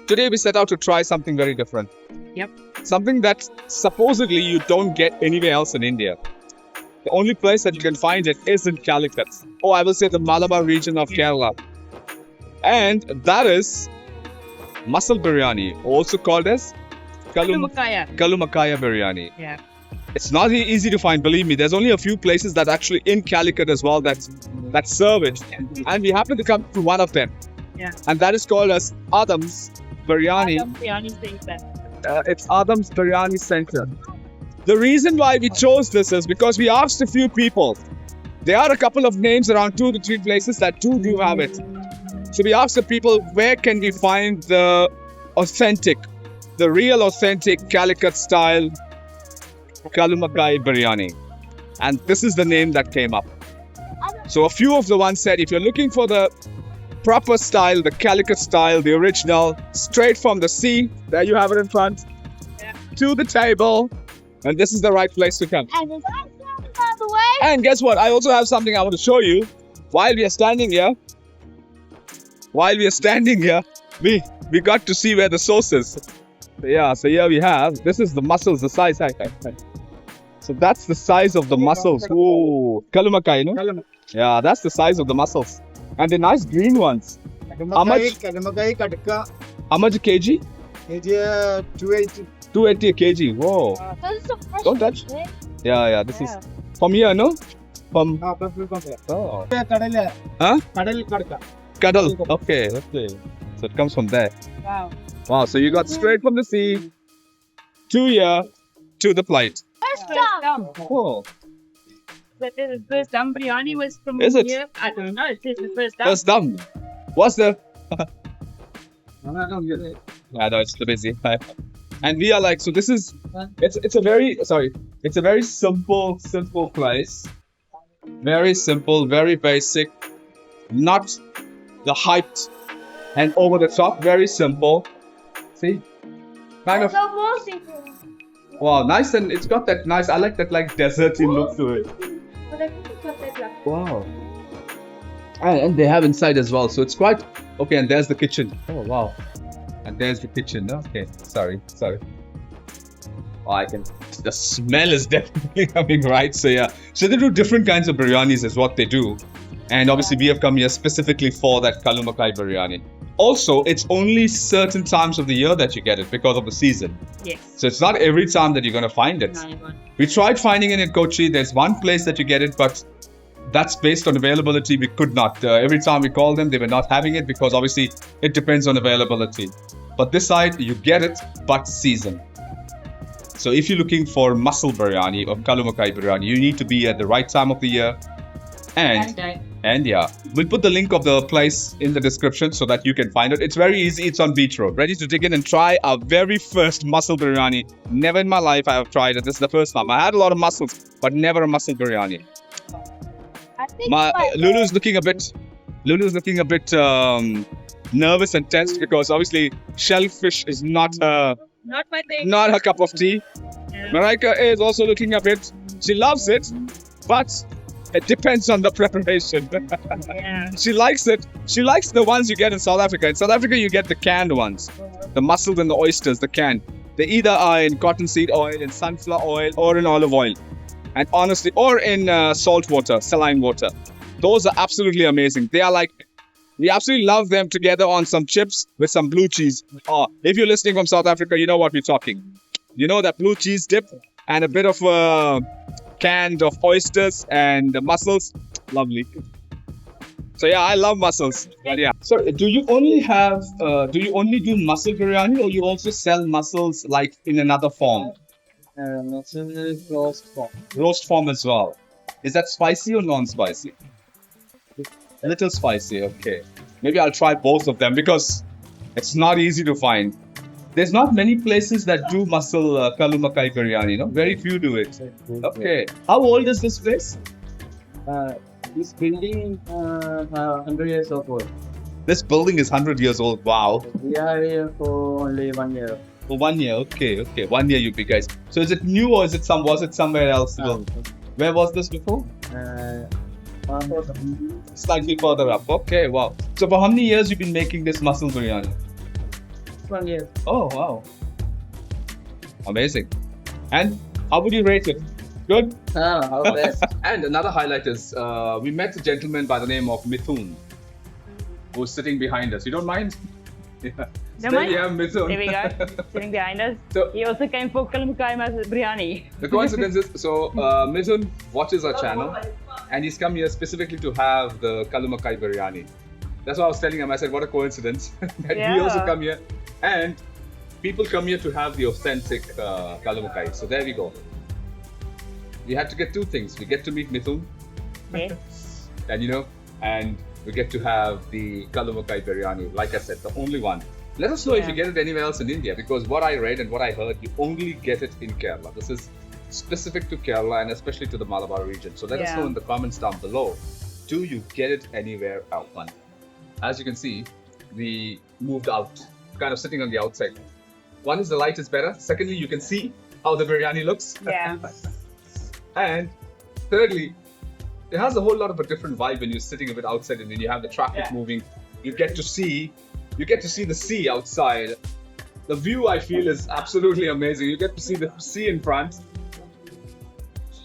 Today we set out to try something very different. Yep. Something that supposedly you don't get anywhere else in India. The only place that you can find it is in Calicut. Oh, I will say the Malabar region of Kerala. And that is Mussels Biryani, also called as Kallumakkaya. Kallumakkaya Biryani. Yeah. It's not easy to find, believe me. There's only a few places that actually in Calicut as well that serve it. And we happen to come to one of them. Yeah. And that is called as Adam's Biryani. Biryani Center. It's Adam's Biryani Center. The reason why we chose this is because we asked a few people. There are a couple of names around 2 to 3 places that do have it. So we asked the people, where can we find the real authentic Calicut style Kallumakkaya Biryani? And this is the name that came up. So a few of the ones said, if you're looking for the proper style, the Calicut style, the original, straight from the sea, there you have it in front, to the table, and this is the right place to come. And is that by the way? And guess what? I also have something I want to show you. While we are standing here, we got to see where the sauce is. So here we have, this is the mussels, the size. So that's the size of the mussels. Ooh, Kallumakkaya, no? Yeah, that's the size of the mussels. And the nice green ones. How much? How much a kg? 280. 280 a kg. Whoa. This is a fresh Don't touch. fish. Yeah, this is from here, no? From oh. Huh? Kadal. Okay. So it comes from there. Wow, so you got straight from the sea to here to the plate. First time. Oh. But the first dum biryani was from Is it? here. I don't know. It says the first dum. First done. What's the? I know it's too busy. And we are like, so this is, it's a very simple place. Very simple, very basic, not the hyped and over the top. Very simple. See, kind of. So more seafood. Wow, nice, and it's got that nice. I like that like deserty look to it. But I think it's got that like. Wow. And they have inside as well, so it's quite okay. And there's the kitchen. Oh wow. And there's the kitchen. Okay, sorry. Oh, I can. The smell is definitely coming right. So yeah. So they do different kinds of biryanis, is what they do. And obviously we have come here specifically for that Kallumakkaya Biryani. Also, it's only certain times of the year that you get it because of the season. Yes. So it's not every time that you're going to find it. No, We tried finding it in Kochi. There's one place that you get it, but that's based on availability. We could not. Every time we called them, they were not having it because obviously it depends on availability. But this side, you get it, but season. So if you're looking for Mussels Biryani or Kallumakkaya Biryani, you need to be at the right time of the year. And yeah, we'll put the link of the place in the description so that you can find it. It's very easy. It's on Beach Road. Ready to dig in and try our very first mussels biryani. Never in my life I have tried it. This is the first time. I had a lot of mussels, but never a mussels biryani. I think Lulu's looking a bit nervous and tense because obviously shellfish is not not my thing. not her cup of tea. Yeah. Marika is also looking a bit. She loves it, but it depends on the preparation. Yeah. She likes it. She likes the ones you get in South Africa. In South Africa, you get the canned ones. The mussels and the oysters, the canned. They either are in cottonseed oil, in sunflower oil, or in olive oil. And honestly, or in salt water, saline water. Those are absolutely amazing. They are like, we absolutely love them together on some chips with some blue cheese. Oh, if you're listening from South Africa, you know what we're talking. You know that blue cheese dip and a bit of canned of oysters and the mussels. Lovely. So yeah, I love mussels. But yeah. So do you only do mussel biryani or you also sell mussels like in another form? Roast form. Roast form as well. Is that spicy or non-spicy? A little spicy, okay. Maybe I'll try both of them because it's not easy to find. There's not many places that do mussel Kallumakkaya Biryani, no? Very few do it. Okay. How old is this place? This building 100 years old. This building is 100 years old. Wow. We are here for only 1 year. For 1 year, okay. 1 year you be guys. So is it new or was it somewhere else? Where was this before? Slightly further up. Okay, wow. So for how many years you've been making this mussel biryani? 1 year. Oh, wow. Amazing. And how would you rate it? Good? How best? And another highlight is we met a gentleman by the name of Mithun, who's sitting behind us. You don't mind? Yeah. Don't There mind? we have Mithun. There we go. Sitting behind us. So- He also came for Kallumakkaya Biryani. The coincidence is, so Mithun watches our channel and he's come here specifically to have the Kallumakkaya Biryani. That's what I was telling him. I said, what a coincidence that we Yeah. also come here. And people come here to have the authentic Kallumakkaya. So there we go. We had to get two things. We get to meet Mithun Yes. and and we get to have the Kallumakkaya Biryani. Like I said, the only one. Let us know if you Yeah. get it anywhere else in India, because what I read and what I heard, you only get it in Kerala. This is specific to Kerala and especially to the Malabar region. So let us Yeah. know in the comments down below. Do you get it anywhere else? As you can see, we moved out, kind of sitting on the outside. One is the light is better. Secondly, you can see how the biryani looks. Yeah. And thirdly, it has a whole lot of a different vibe when you're sitting a bit outside and when you have the traffic moving. You get to see the sea outside. The view, I feel, is absolutely amazing. You get to see the sea in front,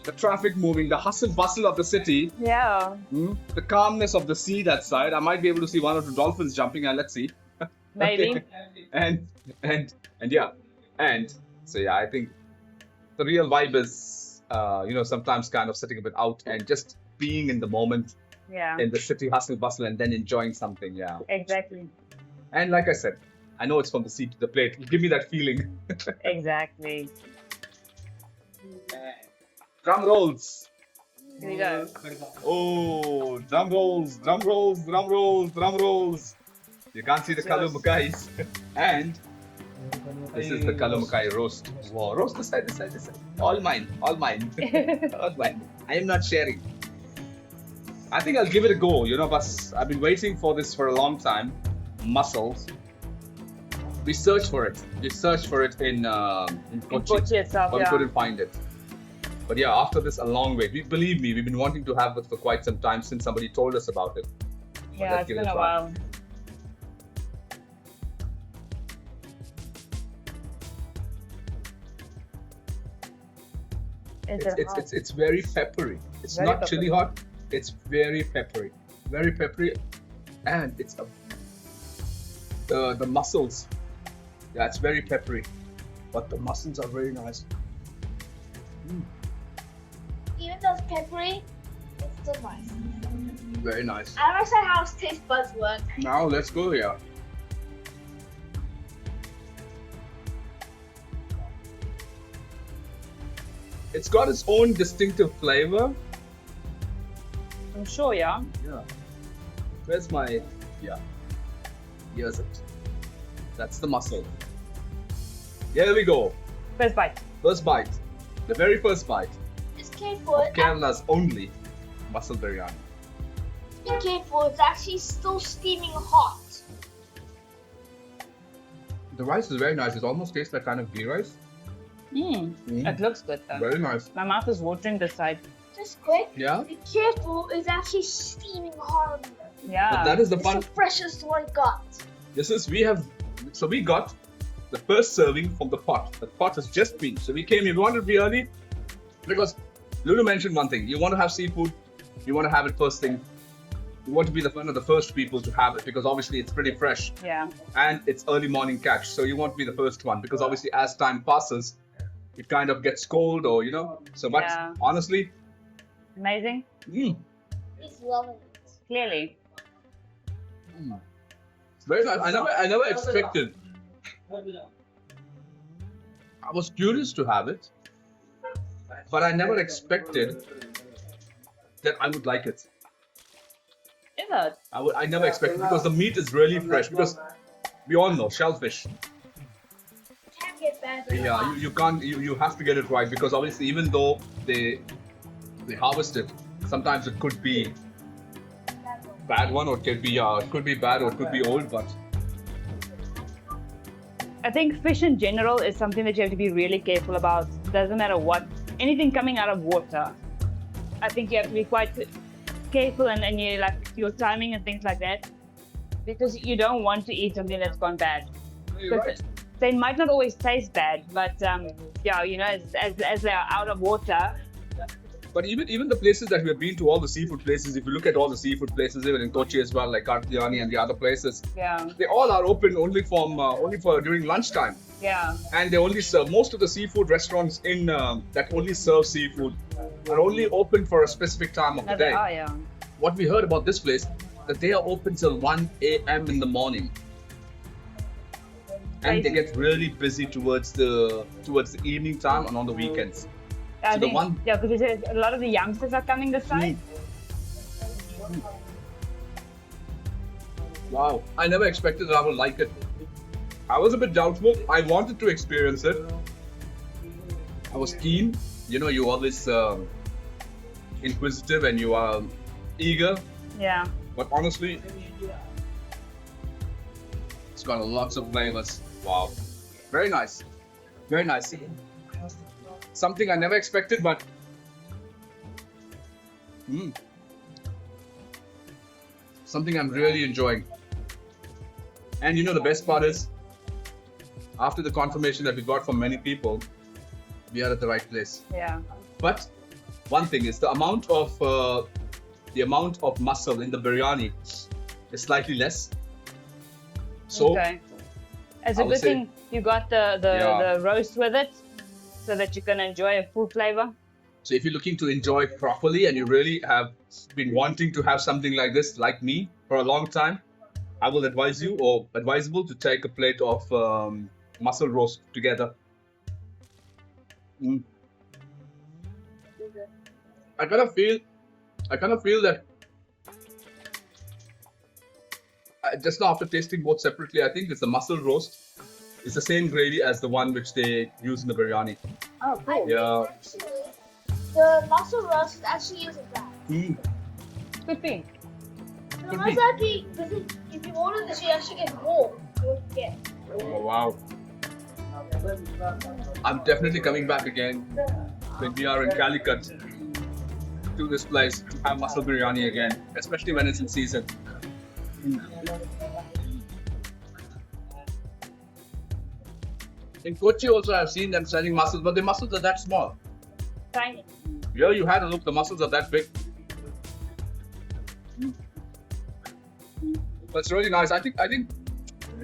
the traffic moving, the hustle bustle of the city, Yeah. the calmness of the sea that side. I might be able to see one or two dolphins jumping, and let's see. Maybe. and yeah, and so yeah, I think the real vibe is sometimes kind of sitting a bit out and just being in the moment Yeah. in the city hustle bustle and then enjoying something. Yeah, Exactly. and like I said, I know it's from the sea to the plate. Give me that feeling. Exactly. Drum rolls. Here we go. Oh, drum rolls, drum rolls, drum rolls, drum rolls. You can't see the Kallumakkayas. And this is the Kallumakkaya roast. Wow, roast this side, this side, this side. All mine, all mine. All mine. I am not sharing. I think I'll give it a go, but I've been waiting for this for a long time. Mussels. We searched for it. We searched for it in Kochi, Kochi itself, but we yeah. couldn't find it. But yeah, after this a long wait. Believe me, we've been wanting to have it for quite some time since somebody told us about it. Yeah, let's it's give it been a a try. while. Is it hot? It's very peppery. It's Very not chili peppery. hot. It's very peppery, and it's the mussels. Yeah, it's very peppery, but the mussels are very nice. Even though it's peppery, it's still nice. Very nice. I understand how his taste buds work. Now let's go here. It's got its own distinctive flavor. I'm sure, yeah. Yeah. Where's my... Yeah. Here's it. That's the mussel. Here we go. First bite. First bite. The very first bite. Just careful. Of Kerala's only mussel biryani. Be careful. It's actually still steaming hot. The rice is very nice. It almost tastes like kind of ghee rice. It looks good though. Very nice. My mouth is watering this side. Just quick. Yeah. Be careful. It's actually steaming hard. Yeah. But that is the It's fun. the freshest one got. We got the first serving from the pot. The pot has just been. So we came here. We wanted to be early because Lulu mentioned one thing. You want to have seafood. You want to have it first thing. You want to be one of the first people to have it because obviously it's pretty fresh Yeah. and it's early morning catch. So you want to be the first one because obviously as time passes, it kind of gets cold or So but Yeah. honestly, Amazing. mm, He's loving it. Clearly. it's very nice. I never expected. I was curious to have it, but I never expected that I would like it. Is it? I never expected because the meat is really fresh. Because we all know shellfish. Can't get better. Yeah, you can't. You have to get it right because obviously even though they harvest it, sometimes it could be bad one or it could be bad or it could be old. But I think fish in general is something that you have to be really careful about. Doesn't matter what. Anything coming out of water. I think you have to be quite careful and you like your timing and things like that. Because you don't want to eat something that's gone bad. absolutely right. They might not always taste bad, but yeah, you know, as they are out of water. But even the places that we've been to, all the seafood places, if you look at all the seafood places, even in Kochi as well, like Biryani and the other places, Yeah, they all are open only for during lunchtime. yeah. And they only serve, most of the seafood restaurants in that only serve seafood are only open for a specific time of the No, they day. are, yeah. What we heard about this place, that they are open till 1 a.m. in the morning. And they get really busy towards the evening time and on the weekends. I So the think, one- yeah, because a lot of the youngsters are coming this side. Wow, I never expected that I would like it. I was a bit doubtful. I wanted to experience it. I was keen. You know, you're always inquisitive and you are eager. Yeah. But honestly, it's got lots of flavors. Wow, very nice, very nice. Something I never expected, but something I'm really enjoying. And you know, the best part is, after the confirmation that we got from many people, we are at the right place. Yeah. But one thing is the amount of mussel in the biryani is slightly less. So Okay. It's I a would good say- thing you got the roast with it, so that you can enjoy a full flavor. So if you're looking to enjoy properly and you really have been wanting to have something like this, like me, for a long time, I will advise you, or advisable, to take a plate of mussel roast together. I kind of feel that just now after tasting both separately, I think it's the mussel roast. It's the same gravy as the one which they use in the biryani. Oh, cool. Yeah. Actually, the mussel roast actually isn't bad. Good thing. The mussel actually, if you order this, you actually get more. Yeah. Oh, wow. I'm definitely coming back again when we are in Calicut to this place to have mussel biryani again, especially when it's in season. In Kochi also I've seen them selling mussels, but the mussels are that small. Tiny. Here you had a look, the mussels are that big. But it's really nice. I think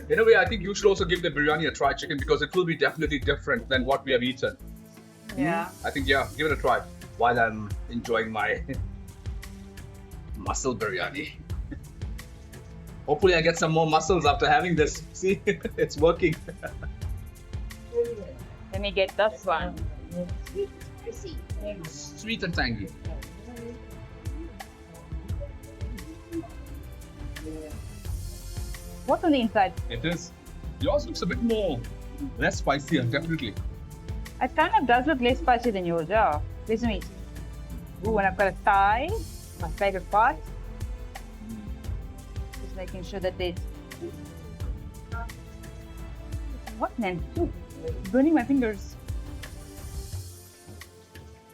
in a way, I think you should also give the biryani a try, chicken, because it will be definitely different than what we have eaten. Yeah. I think, yeah, give it a try while I'm enjoying my mussel biryani. Hopefully I get some more mussels after having this. See, it's working. Let me get this one. Spicy. Sweet and tangy. What's on the inside? It is. Yours looks a bit more, less spicier, definitely. It kind of does look less spicy than yours, yeah. Listen to me. Ooh, and I've got a thigh, my favorite part. Just making sure that there's... What man? Ooh, burning my fingers.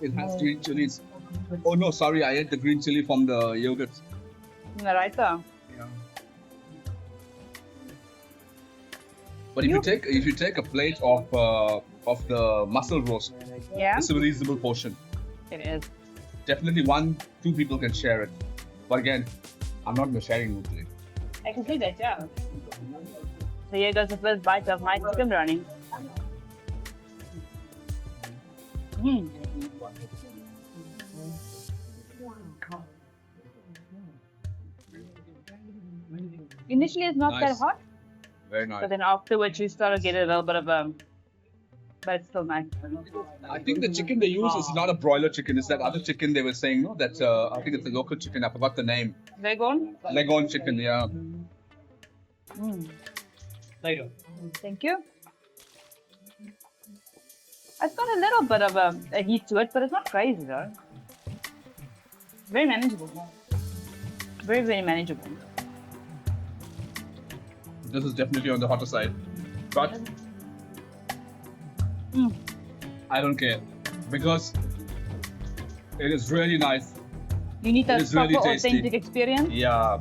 It has green chilies. Oh no, sorry, I ate the green chili from the yogurt. Am I right there? Yeah. But if you take a plate of the mussel roast, Yeah, it's a reasonable portion. it is. Definitely 1-2 people can share it. But again, I'm not sharing with you. I can see that, yeah. So here goes the first bite of my chicken biryani. Mm. Initially, it's not that Nice. hot, Very nice. but then afterwards, you start to get a little bit of but it's still nice. I think the chicken they use is not a broiler chicken. It's that other chicken they were saying, no? That I think it's a local chicken. I forgot the name. Vegan? Leghorn chicken, yeah. Mm. Thank you. It's got a little bit of a heat to it, but it's not crazy though. Very manageable. Very, very manageable. This is definitely on the hotter side. But I don't care because it is really nice. You need that It is proper, really tasty. authentic experience. Yeah.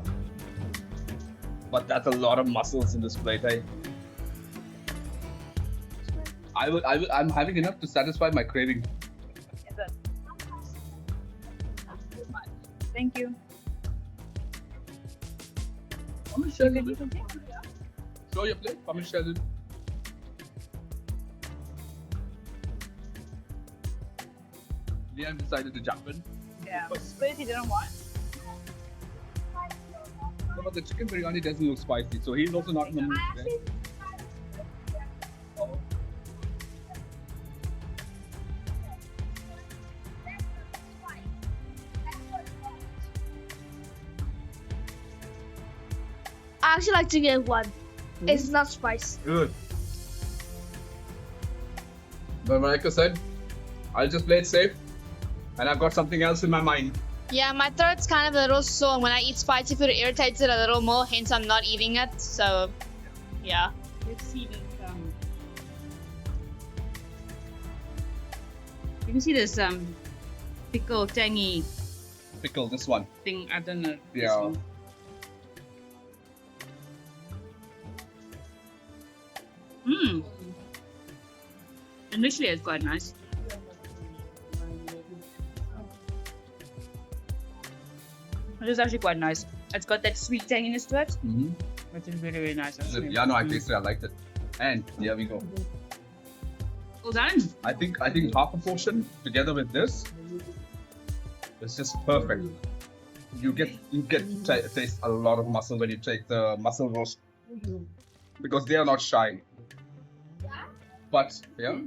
But that's a lot of mussels in this plate, eh? I'm having enough to satisfy my craving. Yes, sir. Thank you. Come and share it. Show your plate. Come and share it. Liam decided to jump in. Yeah. Spicy you didn't want. No, but the chicken biryani doesn't look spicy, so he's also not in the mood today. I actually like to get one. It's not spicy. Good. But like I said, I'll just play it safe, and I've got something else in my mind. Yeah, my throat's kind of a little sore. When I eat spicy food, it irritates it a little more, hence I'm not eating it. So, yeah. Let's see this. You can see this pickle tangy Pickle, this one. thing. I don't know. this Yeah. one. Mmm. Initially, it's quite nice. It is actually quite nice. It's got that sweet tanginess to it, Mm-hmm. which is really, really nice. Actually. Yeah, no, I tasted it. I liked it. And here we go. Well done. I think half a portion together with this is just perfect. You get to taste a lot of mussel when you take the mussel roast because they are not shy. But yeah,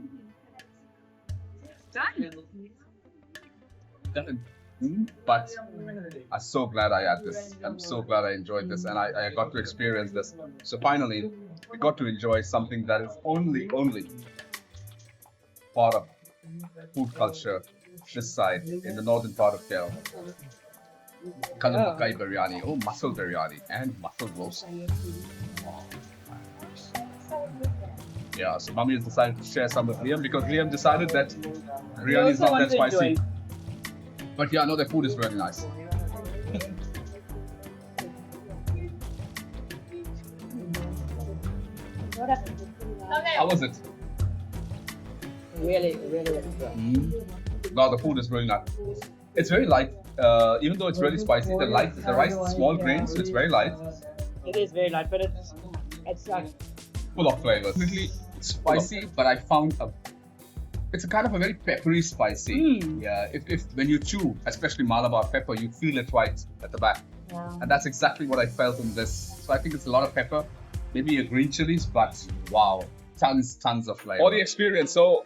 Done. done. But I'm so glad I had this. I'm so glad I enjoyed this, and I got to experience this. So finally, we got to enjoy something that is only part of food culture this side in the northern part of Kerala. Kallumakkaya Biryani, Mussels Biryani, and Mussels Roast. Yeah, so Mummy has decided to share some with Liam because Liam decided that biryani is not that spicy. But yeah, no, their food is really nice. How was it? Really good. No, the food is really nice. It's very light. Even though it's really spicy, the rice is small grains, so it's very light. It is very light, but it's Full of flavors. Definitely spicy, but I found it's a kind of a very peppery spicy. Yeah, if when you chew, especially Malabar pepper, you feel it right at the back. And that's exactly what I felt in this. So I think it's a lot of pepper, maybe a green chilies, but wow, tons of flavor. Or the experience. So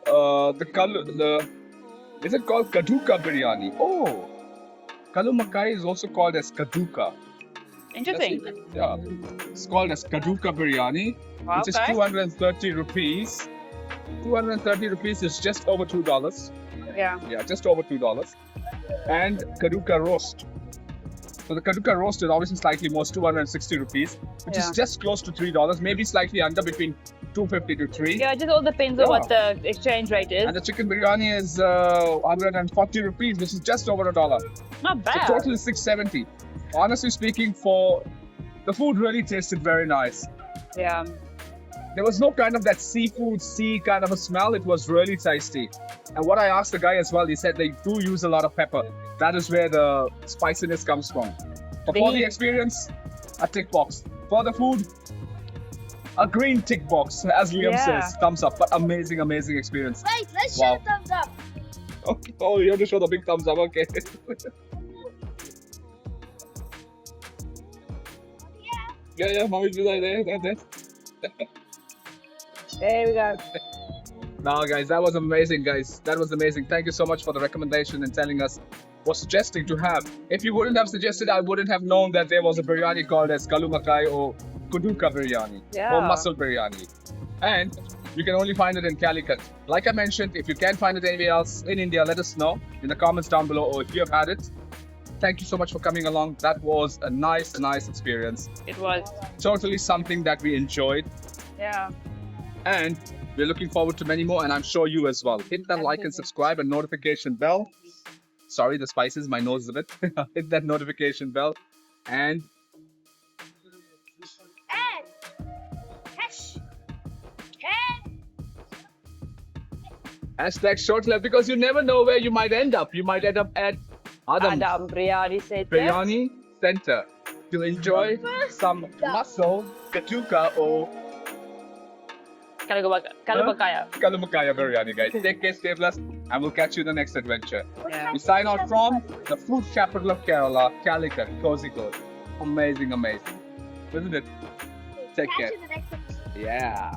is it called Kaduka Biryani? Oh, Kallumakkaya is also called as Kaduka. interesting. Yeah, it's called as Kaduka Biryani, Wow, which is guys. 230 rupees. 230 rupees is just over $2. Yeah. Yeah, just over $2. And Kaduka Roast. So the Kaduka Roast is obviously slightly more, 260 rupees, which is Yeah. just close to $3, maybe slightly under, between 250 to 3. Yeah, it just all depends on Yeah. what the exchange rate is. And the chicken biryani is 140 rupees, which is just over $1. Not So bad. total is 670. Honestly speaking, for the food really tasted very nice. Yeah. There was no kind of that seafood sea kind of a smell. It was really tasty. And what I asked the guy as well, he said they do use a lot of pepper. That is where the spiciness comes from. But for the experience, a tick box. For the food, a green tick box, as Liam Yeah. says. Thumbs up. But amazing experience. Wait, let's Wow. show thumbs up. Okay. Oh, you have to show the big thumbs up. Okay. Yeah, mommy's beside there. There we go. No, guys, that was amazing, guys. That was amazing. Thank you so much for the recommendation and telling us, or suggesting to have. If you wouldn't have suggested, I wouldn't have known that there was a biryani called as Kallumakkaya or Kaduka Biryani Yeah. or Mussel Biryani. And you can only find it in Calicut. Like I mentioned, if you can't find it anywhere else in India, let us know in the comments down below, or if you have had it. Thank you so much for coming along. That was a nice experience. It was. Totally something that we enjoyed. Yeah. And we're looking forward to many more, and I'm sure you as well. Hit that like and subscribe and notification bell. Sorry, the spices, my nose is a bit. Hit that notification bell. And And hash. Hashtag Shortleft, because you never know where you might end up. You might end up at Adam's Adam Biryani said Biryani Center to enjoy some mussel, katuka, or Kallumakkaya. Kallumakkaya Biryani, guys. Take care, stay blessed, and we'll catch you in the next adventure. Yeah. We sign out from the food capital of Kerala, Calicut, Kozhikode. Amazing, amazing. Isn't it? Take Catch care. you in the next episode. Yeah.